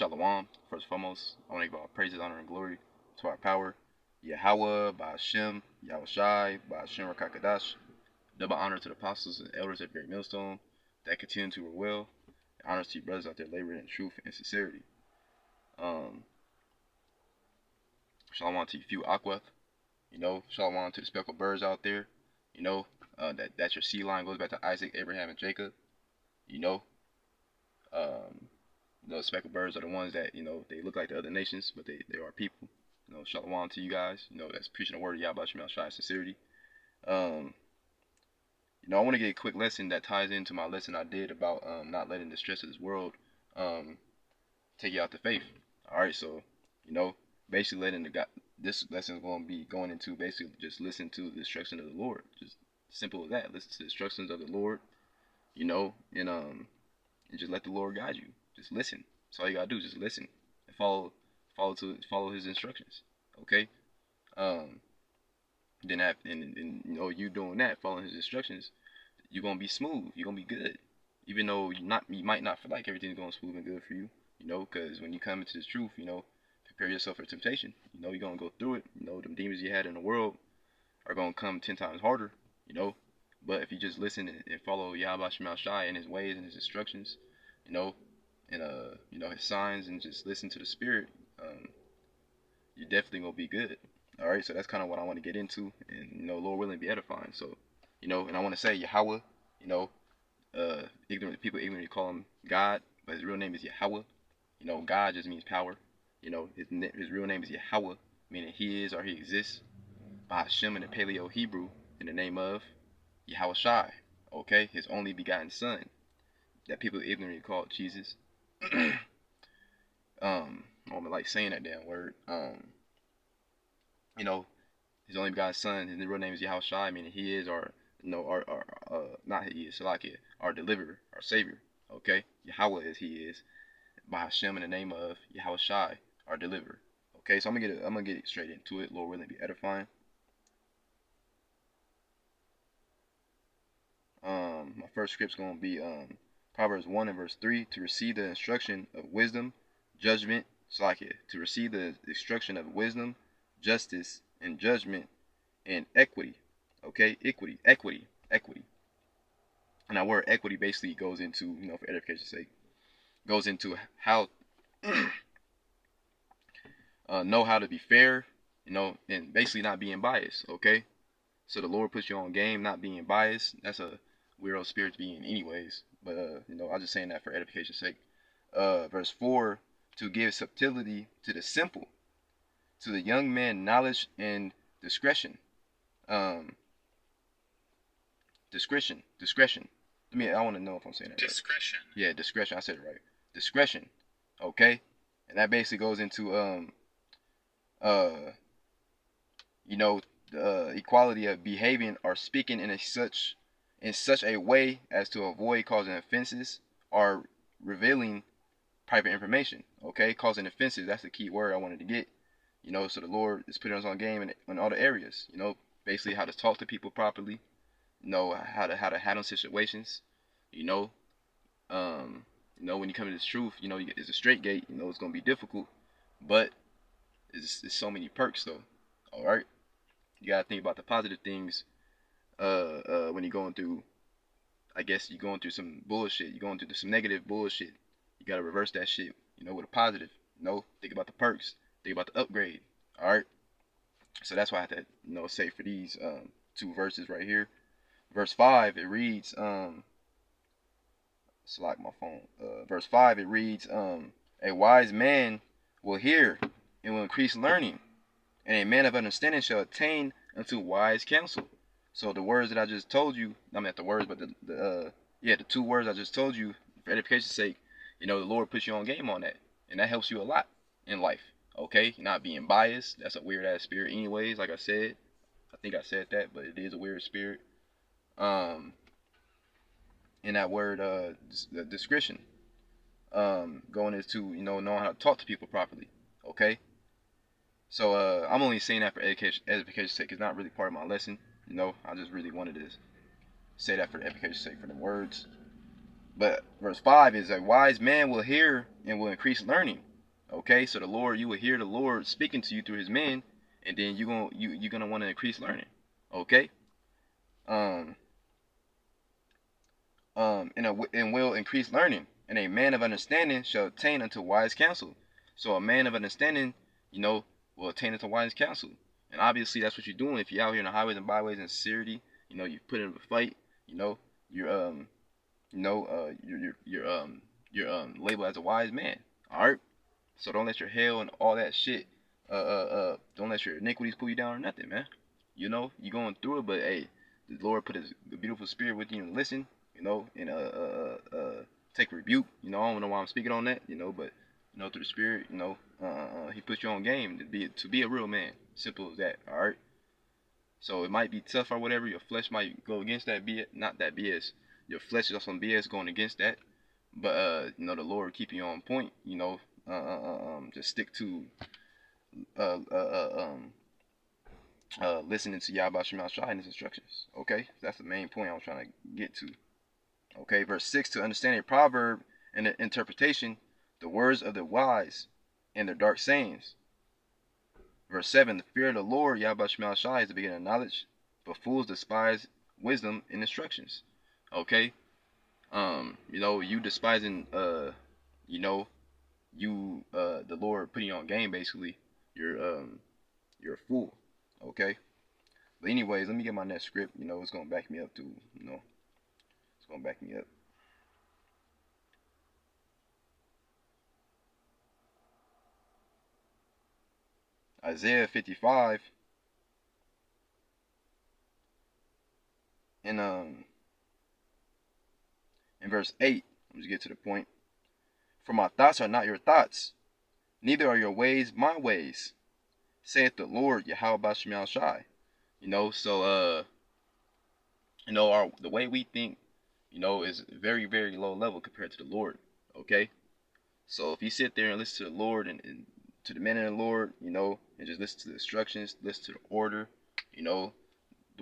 Shalom. First and foremost, I want to give all praises, honor, and glory to our power, Yahweh, by Hashem, Yahushai, by Hashem Rakakadash. Double honor to the apostles and elders at Great Millstone that continue to rule well. Honors to you brothers out there laboring in truth and sincerity. Shalom to you few Aquath. Shalom to the speckled birds out there. That your sea line goes back to Isaac, Abraham, and Jacob. The speckled birds are the ones that, they look like the other nations, but they are people. Shalom to you guys. That's preaching the word of Yahweh Shemel Shai sincerity. I want to get a quick lesson that ties into my lesson I did about not letting the stress of this world take you out the faith. Alright, so, basically letting this lesson is going to be going into basically just listen to the instruction of the Lord. Just simple as that. Listen to the instructions of the Lord, and just let the Lord guide you. Just listen. That's all you gotta do. Just listen and follow His instructions. Okay. Then you doing that, following His instructions, you're gonna be smooth. You're gonna be good. Even though you might not feel like everything's going smooth and good for you. Because when you come into this truth, prepare yourself for temptation. You're gonna go through it. Them demons you had in the world are gonna come 10 times harder. But if you just listen and follow Yahweh Shemel Shai and His ways and His instructions, and His signs, and just listen to the Spirit, you're definitely gonna be good. All right, so that's kind of what I want to get into, and Lord willing, be edifying. So, and I want to say Yahweh. People ignorantly call Him God, but His real name is Yahweh. God just means power. His real name is Yahweh, meaning He is or He exists. By Hashem in the Paleo Hebrew, in the name of Yahushai, okay, His only begotten Son, that people ignorantly call Jesus. I don't like saying that damn word. His only begotten Son, His real name is Yahushai, meaning He is not He is, Salakia, our deliverer, our Savior, okay? Yahweh is He is, by Hashem in the name of Yahushai, our deliverer. Okay, so I'm gonna get straight into it. Lord willing, be edifying. My first script's gonna be Proverbs 1 and verse 3, to receive the instruction of wisdom, judgment, Salakia, to receive the instruction of wisdom, justice, and judgment, and equity. Okay, equity. And that word equity basically goes into, for edification's sake, goes into how know how to be fair, and basically not being biased. Okay, so the Lord puts you on game, not being biased. That's a weirdo spirit to be in anyways, but I'm just saying that for edification's sake. Verse 4, to give subtlety to the simple, to the young man knowledge and discretion. Discretion. I want to know if I'm saying that discretion right. Yeah, discretion. I said it right. Discretion. Okay, and that basically goes into the equality of behaving or speaking in such a way as to avoid causing offenses or revealing private information. Okay, causing offenses, that's the key word I wanted to get. So the Lord is putting us on game in all the areas. Basically how to talk to people properly. How to handle situations. When you come to this truth, it's a straight gate. It's gonna be difficult, but it's so many perks though. All right, you gotta think about the positive things. When you're going through, I guess you're going through some bullshit. You're going through some negative bullshit. You gotta reverse that shit. With a positive. Think about the perks. Think about the upgrade. All right. So that's why I have to, say for these two verses right here. Verse 5, it reads, select my phone. Verse 5, it reads, a wise man will hear and will increase learning, and a man of understanding shall attain unto wise counsel. So the words that I just told you, not the words, but the 2 words I just told you, for edification's sake, the Lord puts you on game on that, and that helps you a lot in life. Okay, not being biased. That's a weird ass spirit, anyways. Like I said, I think I said that, but it is a weird spirit. In that word, the discretion, going into knowing how to talk to people properly. Okay, so I'm only saying that for edification's sake. It's not really part of my lesson. I just really wanted to say that for the edification's sake, for the words. But verse 5 is, a wise man will hear and will increase learning, Okay, so the Lord, you will hear the Lord speaking to you through His men, and then you're gonna want to increase learning. Okay. Um. And will increase learning, and a man of understanding shall attain unto wise counsel. So a man of understanding, will attain unto wise counsel. And obviously that's what you're doing if you're out here in the highways and byways in sincerity. You put in a fight. You're you're labeled as a wise man. All right. So don't let your hell and all that shit. Don't let your iniquities pull you down or nothing, man. You're going through it, but hey, the Lord put His beautiful spirit with you and listen. And take rebuke. I don't know why I'm speaking on that. But through the spirit, He put you on game to be a real man. Simple as that. All right. So it might be tough or whatever. Your flesh might go against that BS, not that BS. Your flesh is on some BS going against that. But the Lord keep you on point. Just stick to listening to Yahweh Shema Shai and His instructions. Okay, that's the main point I was trying to get to. Okay, verse 6, to understand a proverb and the interpretation, the words of the wise and their dark sayings. Verse 7, the fear of the Lord, Yahweh Shema Shai, is the beginning of knowledge, but fools despise wisdom and instructions. Okay, you despising, the Lord putting you on game, basically, you're a fool. Okay, but anyways, let me get my next script. It's gonna back me up too. It's gonna back me up. Isaiah 55 and in verse 8. Let's get to the point. For my thoughts are not your thoughts, neither are your ways my ways, saith the Lord Yahweh Shema Shai. So the way we think, is very, very low level compared to the Lord. Okay? So if you sit there and listen to the Lord and to the men of the Lord, and just listen to the instructions, listen to the order, the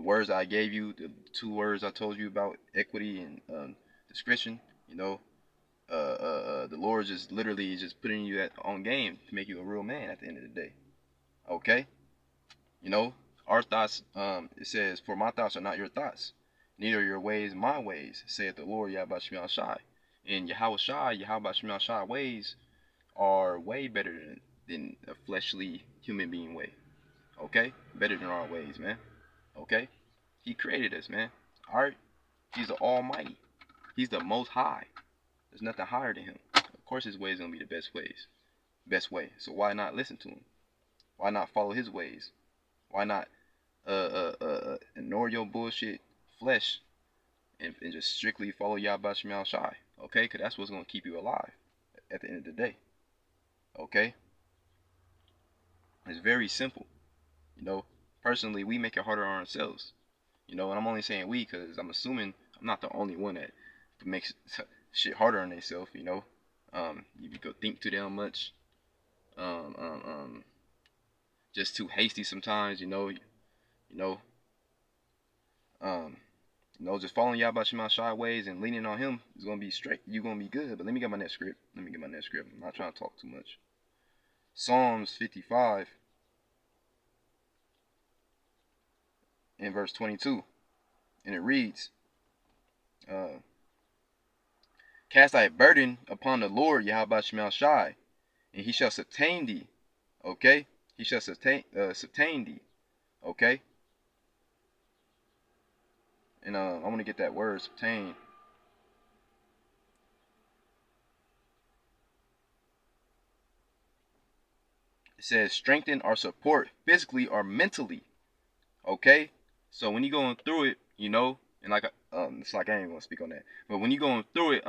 words I gave you, the 2 words I told you about, equity and discretion, the Lord just literally just putting you on game to make you a real man at the end of the day. Okay? Our thoughts, it says, for my thoughts are not your thoughts, neither your ways my ways, saith the Lord Yahweh Shema Shai. And Yahweh Shema Shai ways are way better than a fleshly human being way. Okay? Better than our ways, man. Okay? He created us, man. Alright? He's the Almighty. He's the Most High. There's nothing higher than Him. Of course His ways are going to be the best way. So why not listen to Him? Why not follow His ways? Why not ignore your bullshit flesh and just strictly follow Yahweh Shema Shai? Okay? Because that's what's going to keep you alive at the end of the day. Okay? It's very simple. Personally, we make it harder on ourselves. And I'm only saying we because I'm assuming I'm not the only one that makes shit harder on themselves. You go think too damn much. Just too hasty sometimes. Just following Yahweh Shema Shai ways and leaning on Him is gonna be straight. You're gonna be good. But let me get my next script. I'm not trying to talk too much. Psalms 55 in verse 22, and it reads, cast thy burden upon the Lord Yahweh Shema Shai, and He shall sustain thee. Okay? He shall sustain thee. Okay? And I want to get that word, sustain. It says strengthen or support physically or mentally. Okay? So when you're going through it, and like it's like I ain't gonna speak on that. But when you're going through it,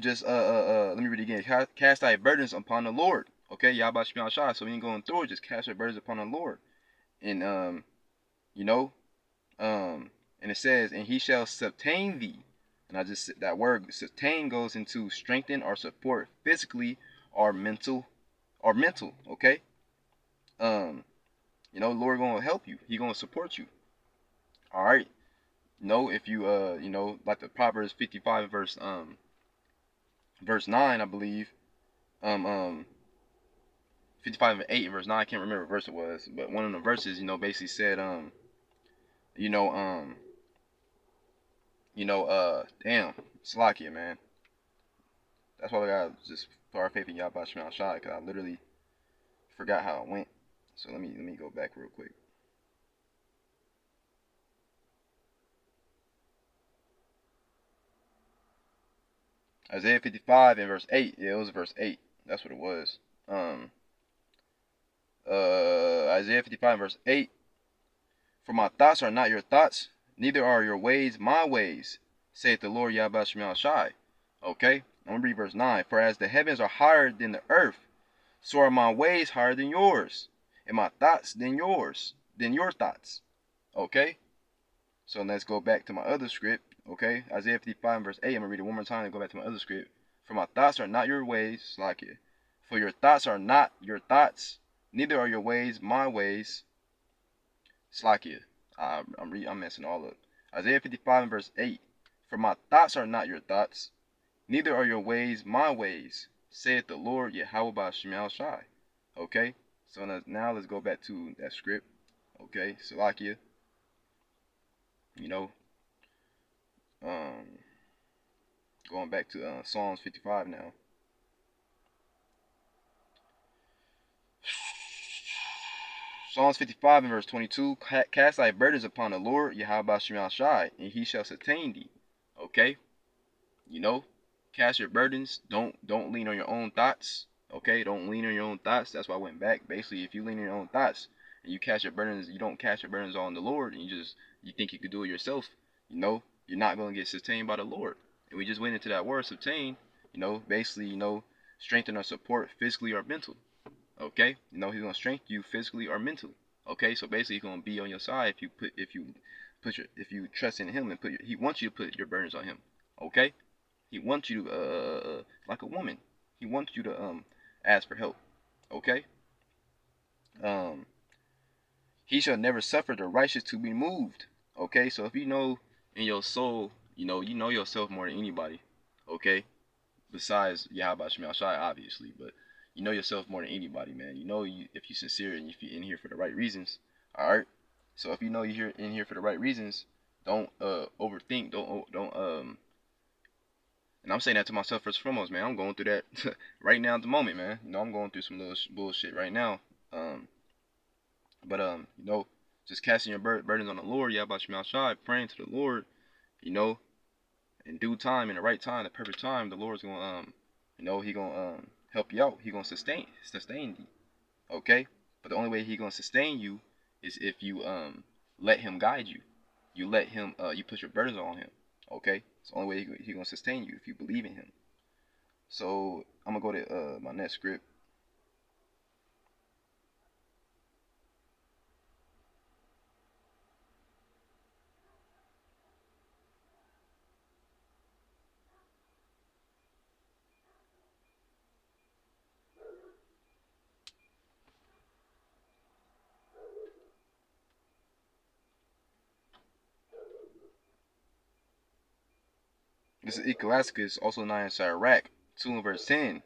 just let me read it again. Cast thy burdens upon the Lord. Okay, Yahweh Shema Shai. So when you're going through it, just cast your burdens upon the Lord. And and it says, and He shall sustain thee. And that word sustain goes into strengthen or support physically or mental. Okay? Lord gonna help you. He gonna support you. All right. If you like the Proverbs 55 verse 9, I believe. um um 55 and 8 and verse 9. I can't remember what verse it was, but one of the verses, basically said, you know, damn, Slakia, man. That's why I gotta just put our faith in Yahweh Shemel Shai, because I literally forgot how it went. So let me go back real quick. Isaiah 55 and verse 8. Yeah, it was verse 8. That's what it was. Isaiah 55 verse 8. For my thoughts are not your thoughts, neither are your ways my ways, saith the Lord Yahweh Shemel Shai. Okay, I'm gonna read verse 9. For as the heavens are higher than the earth, so are my ways higher than yours, and my thoughts than your thoughts. Okay, so let's go back to my other script. Okay, Isaiah 55 verse 8. I'm gonna read it one more time and go back to my other script. For my thoughts are not your ways, like it. For your thoughts are not your thoughts, neither are your ways my ways. Slakia. I'm messing all up. Isaiah 55 and verse 8. For my thoughts are not your thoughts, neither are your ways my ways, saith the Lord Yahweh Shemel Shai. Okay, so now let's go back to that script. Okay, Salakia. You know, um, going back to Psalms 55 now. Psalms 55 and verse 22. Cast thy burdens upon the Lord Yahweh Shemel Shai, and he shall sustain thee. Okay, cast your burdens. Don't lean on your own thoughts. Okay, don't lean on your own thoughts. That's why I went back. Basically, if you lean on your own thoughts and you cast your burdens, you don't cast your burdens on the Lord, and you think you could do it yourself. You're not gonna get sustained by the Lord. And we just went into that word sustain. Basically, strengthen or support physically or mental. Okay, he's gonna strengthen you physically or mentally. Okay, so basically he's gonna be on your side if you trust in him and he wants you to put your burdens on him. Okay. He wants you to, like a woman. He wants you to ask for help. Okay. He shall never suffer the righteous to be moved. Okay. So if you know in your soul, you know yourself more than anybody. Okay. Besides Yahweh Shemel Shai, obviously, but you know yourself more than anybody, man. If you're sincere and if you're in here for the right reasons. All right. So if you know you're in here for the right reasons, don't overthink. Don't And I'm saying that to myself first and foremost, man. I'm going through that right now at the moment, man. I'm going through some little bullshit right now. Um, but just casting your burdens on the Lord, Yahweh Shemel Shai, praying to the Lord, you know, in due time, in the right time, the perfect time, the Lord's gonna, He gonna help you out. He gonna sustain you, okay? But the only way He gonna sustain you is if you let Him guide you. You let Him, you put your burdens on Him, okay? It's the only way He gonna sustain you if you believe in Him. So I'm gonna go to my next script. This is Ecclesiasticus, also known as Iraq, 2 and verse 10.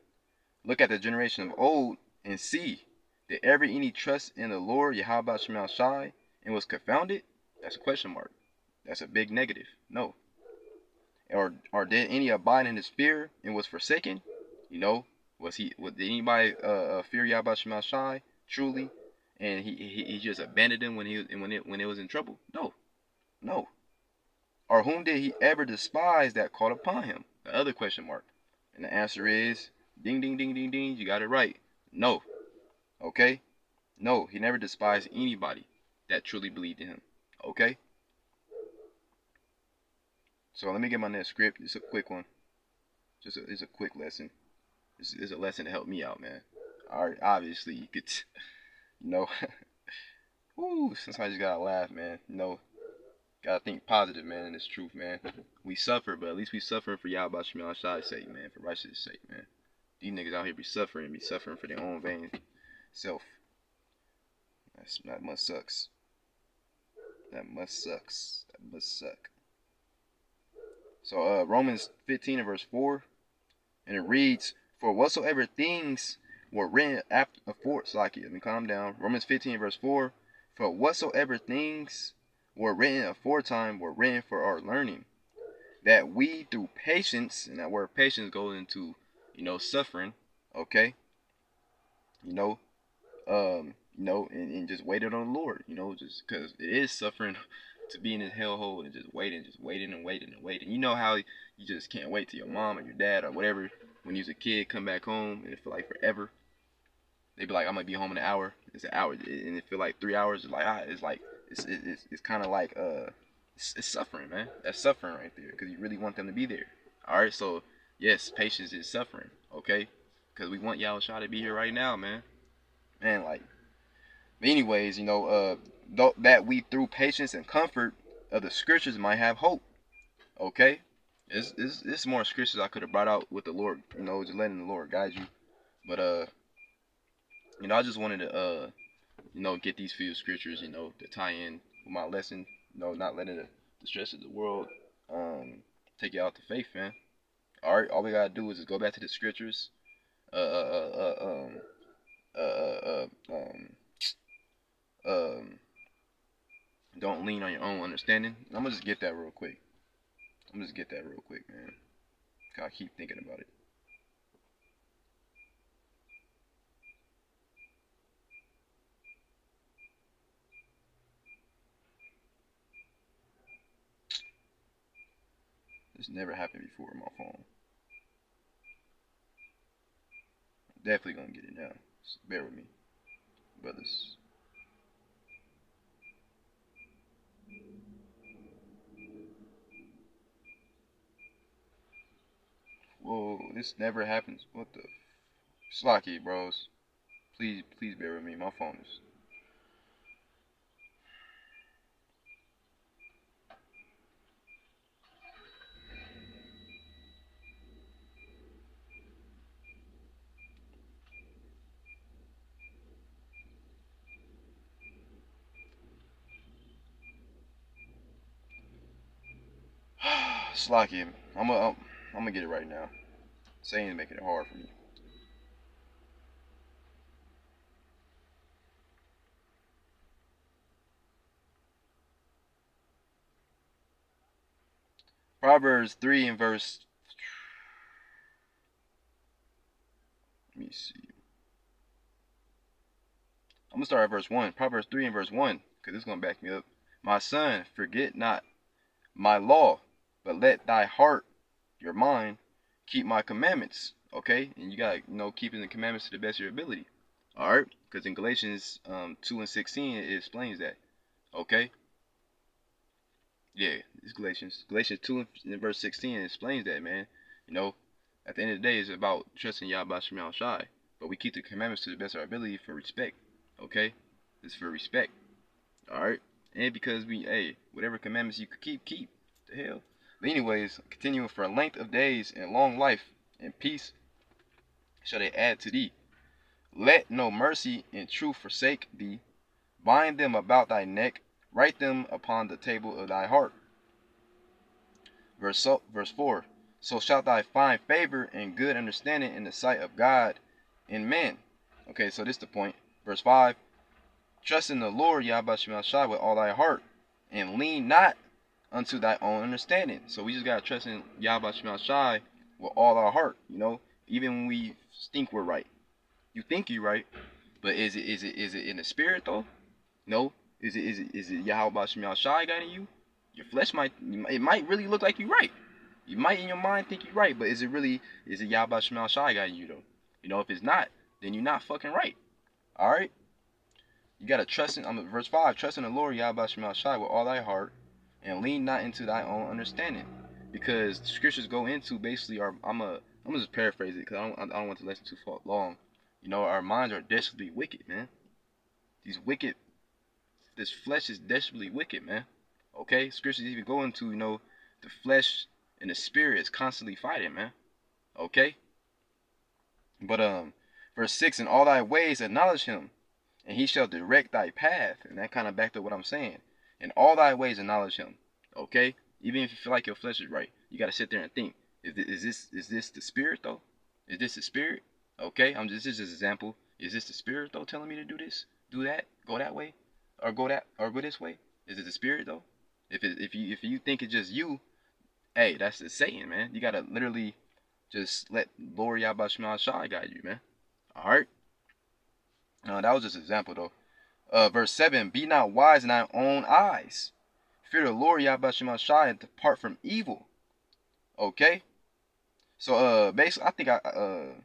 Look at the generation of old and see, did ever any trust in the Lord Yahweh Shemel Shai and was confounded? That's a question mark. That's a big negative. No. Or did any abide in his fear and was forsaken? Did anybody fear Yahweh Shemel Shai truly, and he just abandoned him when it was in trouble? No, no. Or whom did he ever despise that called upon him? The other question mark. And the answer is ding ding ding ding ding. You got it right. No. Okay? No, he never despised anybody that truly believed in him. Okay? So let me get my next script. It's a quick one. It's a quick lesson. It's a lesson to help me out, man. Alright, obviously you could woo, sometimes you gotta laugh, man. Gotta think positive, man, in this truth, man. We suffer, but at least we suffering for Yahweh Shemel Shai's sake, man, for righteousness' sake, man. These niggas out here be suffering for their own vain self. That must sucks. That must sucks. That must suck. So Romans 15 and verse 4, and it reads, For whatsoever things were written afore, Slaki, let me calm down. Romans 15 verse 4. For whatsoever things were written aforetime were written for our learning, that we through patience, and that word patience goes into, suffering, okay, and just waited on the Lord, just because it is suffering to be in this hellhole and just waiting and waiting and waiting. You know how you just can't wait till your mom or your dad or whatever, when you was a kid, come back home and it feel like forever. They be like, I'm gonna be home in an hour. It's an hour, and it feel like 3 hours. It's kind of like it's suffering, man. That's suffering right there, because you really want them to be there. All right, so yes, patience is suffering, okay, because we want Yahusha to be here right now, man. Like, but anyways, that we through patience and comfort of the scriptures might have hope. Okay, it's more scriptures I could have brought out with the Lord, just letting the Lord guide you. But I just wanted to get these few scriptures, to tie in with my lesson. Not letting the stress of the world take you out the faith, man. All right, all we gotta do is just go back to the scriptures. Uh, uh, uh, um, uh, uh, um, um, don't lean on your own understanding. I'm gonna just get that real quick. Man. I keep thinking about it. This never happened before on my phone. I'm definitely gonna get it now. So bear with me, brothers. Whoa, this never happens. What the? Slocky, bros. Please bear with me. My phone is. Slocky. I'm gonna get it right now. Saying making it hard for me. Proverbs 3 and verse. Let me see. I'm gonna start at verse 1. Proverbs 3 and verse 1, because it's gonna back me up. My son, forget not my law, but let thy heart, your mind, keep my commandments. Okay, and you gotta keeping the commandments to the best of your ability. All right, because in Galatians 2 and 16 it explains that. Okay, yeah, it's Galatians 2 and verse 16 explains that, man. At the end of the day, it's about trusting Yahweh Shemel Shai, but we keep the commandments to the best of our ability for respect. Okay, it's for respect. All right, and because whatever commandments you could keep. The hell. But anyways, continuing, for a length of days and long life and peace shall they add to thee. Let no mercy and truth forsake thee. Bind them about thy neck, write them upon the table of thy heart. Verse 4. So shalt thou find favor and good understanding in the sight of God and men. Okay, so this is the point. Verse 5. Trust in the Lord Yahweh Shemel Shai with all thy heart, and lean not unto thy own understanding. So we just gotta trust in Yahweh Shemel Shai with all our heart. Even when we think we're right. You think you're right, but is it in the spirit though? No. Is it Yahweh Shemel Shai guiding you? Your flesh might really look like you're right. You might in your mind think you're right, but is it Yahweh Shemel Shai guiding you though? If it's not, then you're not fucking right. All right. You gotta trust in verse 5. Trust in the Lord Yahweh Shemel Shai with all thy heart, and lean not into thy own understanding, because the scriptures go into basically I'm gonna just paraphrase it, because I don't want the lesson too long. Our minds are desperately wicked, man. This flesh is desperately wicked, man. Okay, scriptures even go into the flesh and the spirit is constantly fighting, man. Okay, but verse 6, in all thy ways acknowledge him, and he shall direct thy path. And that kind of backed up what I'm saying. In all thy ways acknowledge him. Okay? Even if you feel like your flesh is right, you got to sit there and think, is this the spirit though? Is this the spirit? Okay, this is just an example. Is this the spirit though telling me to do this, do that, go that way, or go this way? Is it the spirit though? If you think it's just you, hey, that's the Satan, man. You gotta literally just let Lord Yahweh Shema Shai guide you, man. All right. That was just an example though. Verse 7: Be not wise in thy own eyes. Fear the Lord Yahweh Shema Shai and depart from evil. Okay. So basically, I think let's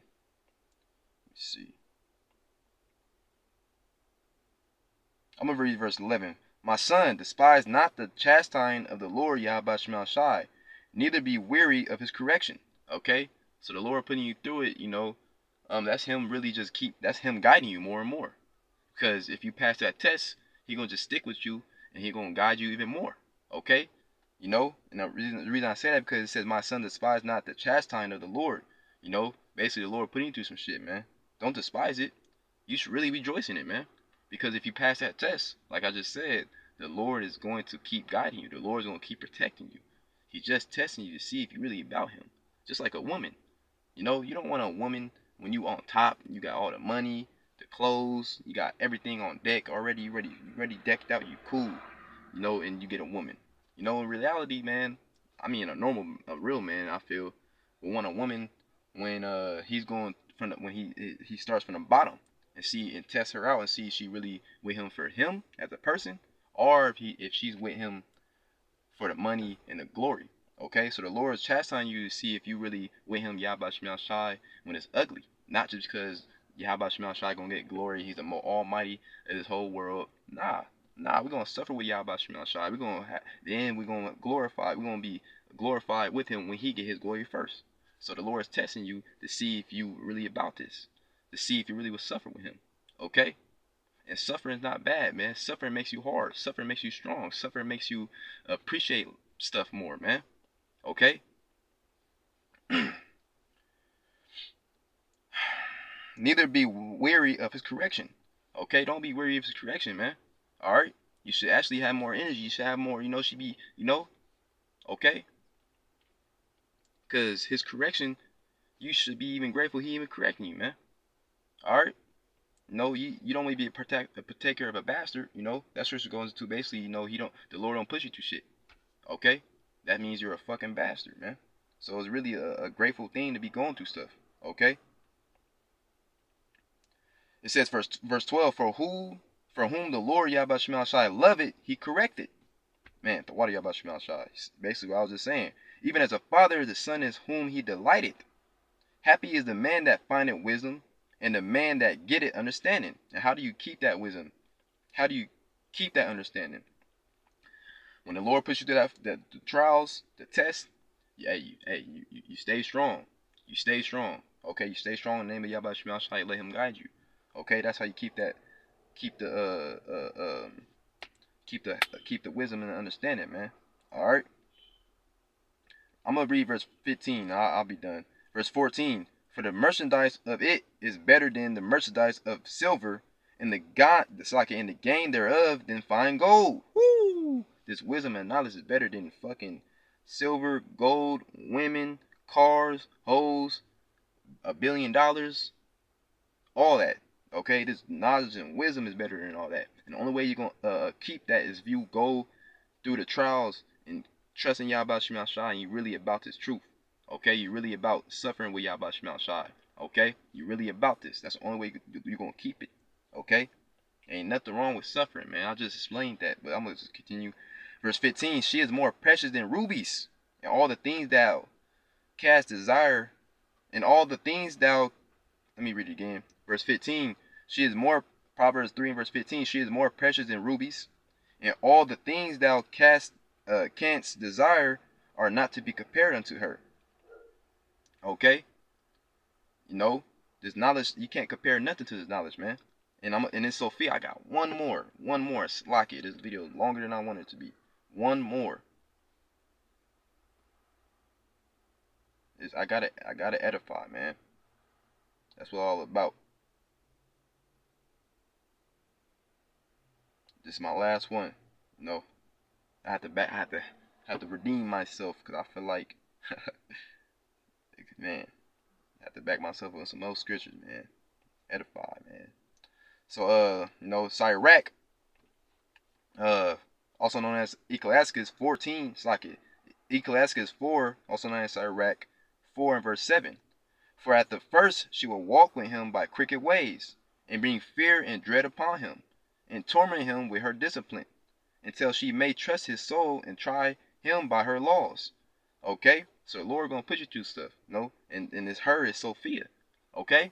see. I'm gonna read verse 11. My son, despise not the chastening of the Lord Yahweh Shema Shai, neither be weary of his correction. Okay. So the Lord putting you through it, that's him really that's him guiding you more and more. Because if you pass that test, he gonna just stick with you and he gonna guide you even more. Okay? And the reason I say that because it says, my son, despise not the chastising of the Lord. Basically the Lord putting you through some shit, man. Don't despise it. You should really rejoice in it, man. Because if you pass that test, like I just said, the Lord is going to keep guiding you. The Lord is going to keep protecting you. He's just testing you to see if you really about him. Just like a woman. You don't want a woman when you on top, you got all the money, the clothes, you got everything on deck already, you ready decked out, you cool, and you get a woman. In reality, man, I mean a real man, I feel, will want a woman when he's going when he starts from the bottom and test her out and see if she really with him for him as a person, or if she's with him for the money and the glory. Okay, so the Lord is chastising you to see if you really with him, Yahweh Shema Shai, when it's ugly. Not just because Yahweh Shema Shai gonna get glory, he's the more almighty of this whole world. Nah, we're gonna suffer with Yahweh Shema Shai. We're gonna glorify. We're gonna be glorified with him when he get his glory first. So the Lord is testing you to see if you really about this, to see if you really will suffer with him. Okay. And suffering is not bad, man. Suffering makes you hard. Suffering makes you strong. Suffering makes you appreciate stuff more, man. Okay? Neither be weary of his correction. Okay? Don't be weary of his correction, man. Alright? You should actually have more energy. You should have more, should be, okay? Because his correction, you should be even grateful he even correcting you, man. Alright? No, you don't want to be a partaker of a bastard, That's what it goes to basically, the Lord don't push you through shit. Okay? That means you're a fucking bastard, man. So it's really a grateful thing to be going through stuff. Okay? It says verse 12, for whom the Lord Yahweh Shema Shai loveth, he corrected. Man, the water Yahweh Shema Shai. Basically what I was just saying. Even as a father, the son is whom he delighteth. Happy is the man that findeth wisdom, and the man that getteth understanding. And how do you keep that wisdom? How do you keep that understanding? When the Lord puts you through the trials, the tests, you stay strong. You stay strong. Okay, you stay strong in the name of Yahweh Shema Shai. Let him guide you. Okay, that's how you keep the wisdom and the understanding, man. All right. I'm gonna read verse 15. I'll be done. Verse 14. For the merchandise of it is better than the merchandise of silver, and the gain thereof than fine gold. Woo! This wisdom and knowledge is better than fucking silver, gold, women, cars, hoes, $1 billion, all that. Okay, this knowledge and wisdom is better than all that. And the only way you're gonna keep that is if you go through the trials and trusting Yahweh Shema Shai, and you really about this truth. Okay, you really about suffering with Yahweh Shema Shai. Okay, you really about this. That's the only way you're gonna keep it. Okay, ain't nothing wrong with suffering, man. I just explained that, but I'm gonna just continue. Verse 15: She is more precious than rubies, and all the things thou cast desire, and all the things thou. Let me read it again. Verse 15: She is more. Proverbs 3 and verse 15: She is more precious than rubies, and all the things thou canst desire are not to be compared unto her. Okay, this knowledge, you can't compare nothing to this knowledge, man. And in Sophia, I got one more. Slack it. This video is longer than I want it to be. One more. I gotta edify, man. That's what all about. This is my last one. I have to redeem myself because I feel like, man, have to back myself up with some more scriptures, man. Edify, man. So, Sirach, uh, also known as Ecclesiasticus 14, it's like it. Ecclesiasticus 4, also known as Sirach 4 and verse 7. For at the first she will walk with him by crooked ways, and bring fear and dread upon him, and torment him with her discipline, until she may trust his soul and try him by her laws. Okay? So the Lord gonna put you through stuff, and it's her is Sophia. Okay?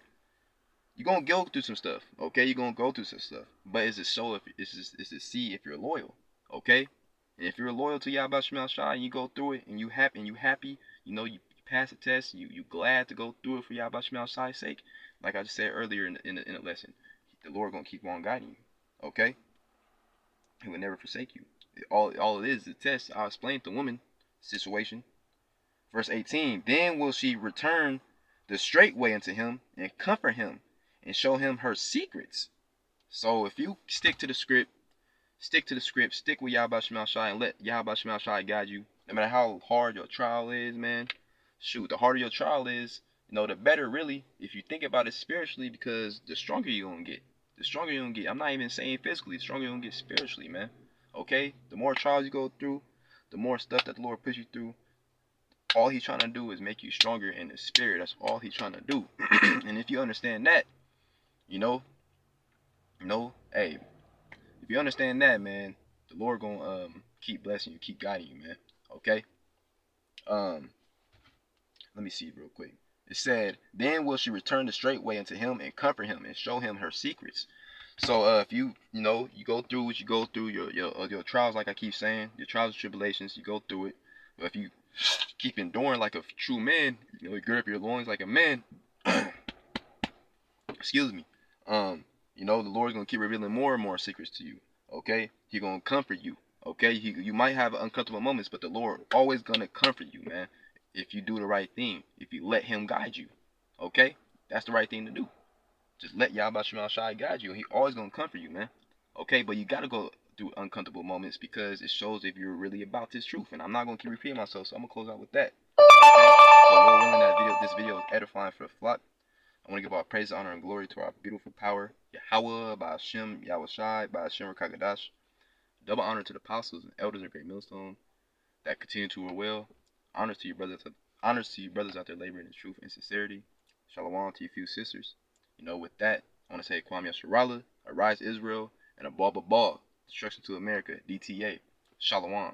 You're gonna go through some stuff, okay? You're gonna go through some stuff. But it's to show if it's to see if you're loyal. Okay? And if you're loyal to Yahweh Shemel Shai and you go through it and you happy, you pass the test, you glad to go through it for Yahweh Shemel Shai's sake. Like I just said earlier in the lesson, the Lord gonna keep on guiding you. Okay? He will never forsake you. All it is a test. I'll explain the woman situation. Verse 18, then will she return the straight way unto him, and comfort him, and show him her secrets. So if you stick to the script, stick with Yahweh Shemel Shai, and let Yahweh Shemel Shai guide you. No matter how hard your trial is, man. Shoot, the harder your trial is, the better really, if you think about it spiritually, because the stronger you're going to get. The stronger you're going to get. I'm not even saying physically. The stronger you're going to get spiritually, man. Okay? The more trials you go through, the more stuff that the Lord puts you through, all he's trying to do is make you stronger in the spirit. That's all he's trying to do. And if you understand that, hey, if you understand that, man, the Lord gonna keep blessing you, keep guiding you, man. Okay. Let me see real quick. It said, then will she return the straight way unto him, and comfort him, and show him her secrets. So if you go through what you go through, your trials, like I keep saying, your trials and tribulations, you go through it. But if you keep enduring like a true man, you gird up your loins like a man. Excuse me. The Lord's gonna keep revealing more and more secrets to you. Okay, He gonna comfort you. Okay, you might have uncomfortable moments, but the Lord always gonna comfort you, man. If you do the right thing, if you let Him guide you. Okay, that's the right thing to do. Just let Yahweh Shemel Shai guide you, and He always gonna comfort you, man. Okay, but you gotta go through uncomfortable moments because it shows if you're really about this truth. And I'm not gonna keep repeating myself, so I'm gonna close out with that. Okay, so Lord willing, this video is edifying for the flock. I want to give all praise, honor, and glory to our beautiful power, Yahweh, by Hashem, Yahweh Shai, by Hashem Rakagadash. Double honor to the apostles and elders of Great Millstone that continue to rule well. Honors to you brothers out there laboring in truth and sincerity. Shalom to you few sisters. With that, I want to say Kwame Yasharallah, Arise Israel, and Abba Ball, Destruction to America, DTA. Shalom.